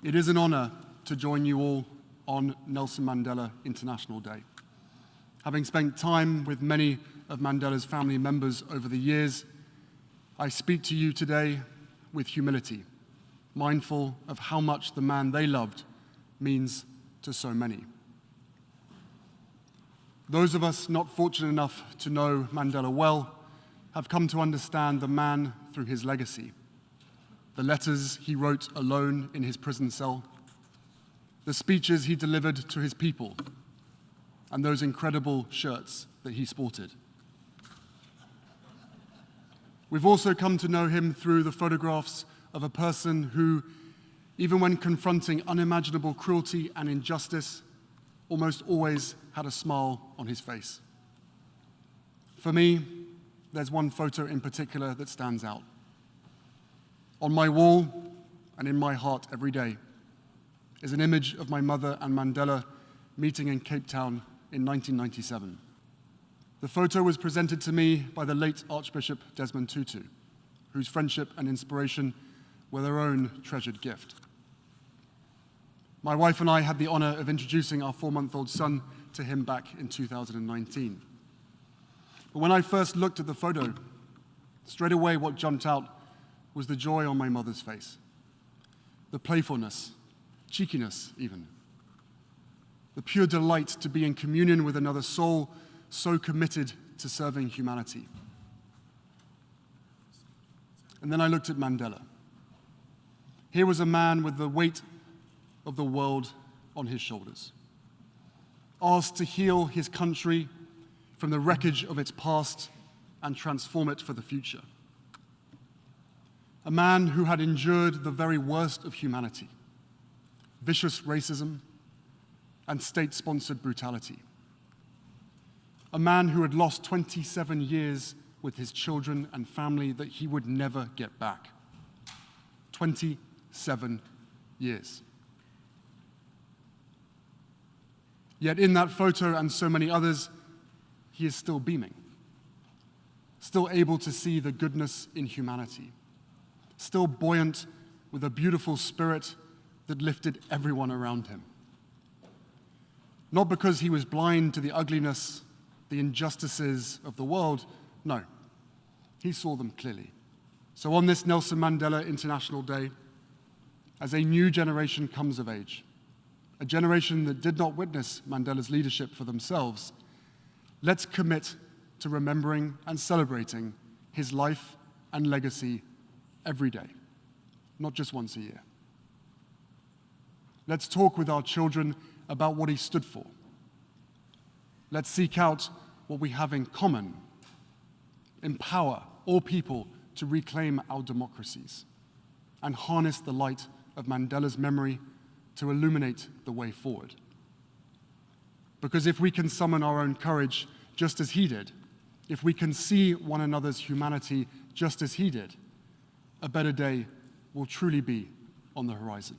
It is an honor to join you all on Nelson Mandela International Day. Having spent time with many of Mandela's family members over the years, I speak to you today with humility, mindful of how much the man they loved means to so many. Those of us not fortunate enough to know Mandela well have come to understand the man through his legacy, the letters he wrote alone in his prison cell, the speeches he delivered to his people, and those incredible shirts that he sported. We've also come to know him through the photographs of a person who, even when confronting unimaginable cruelty and injustice, almost always had a smile on his face. For me, there's one photo in particular that stands out. On my wall and in my heart every day is an image of my mother and Mandela meeting in Cape Town in 1997. The photo was presented to me by the late Archbishop Desmond Tutu, whose friendship and inspiration were their own treasured gift. My wife and I had the honor of introducing our 4-month-old son to him back in 2019. But when I first looked at the photo, straight away what jumped out was the joy on my mother's face, the playfulness, cheekiness even, the pure delight to be in communion with another soul so committed to serving humanity. And then I looked at Mandela. Here was a man with the weight of the world on his shoulders, asked to heal his country from the wreckage of its past and transform it for the future. A man who had endured the very worst of humanity, vicious racism and state-sponsored brutality. A man who had lost 27 years with his children and family that he would never get back. 27 years. Yet in that photo and so many others, he is still beaming, still able to see the goodness in humanity, still buoyant with a beautiful spirit that lifted everyone around him. Not because he was blind to the ugliness, the injustices of the world, no, he saw them clearly. So on this Nelson Mandela International Day, as a new generation comes of age, a generation that did not witness Mandela's leadership for themselves, let's commit to remembering and celebrating his life and legacy every day, not just once a year. Let's talk with our children about what he stood for. Let's seek out what we have in common, empower all people to reclaim our democracies, and harness the light of Mandela's memory to illuminate the way forward. Because if we can summon our own courage just as he did, if we can see one another's humanity just as he did, a better day will truly be on the horizon.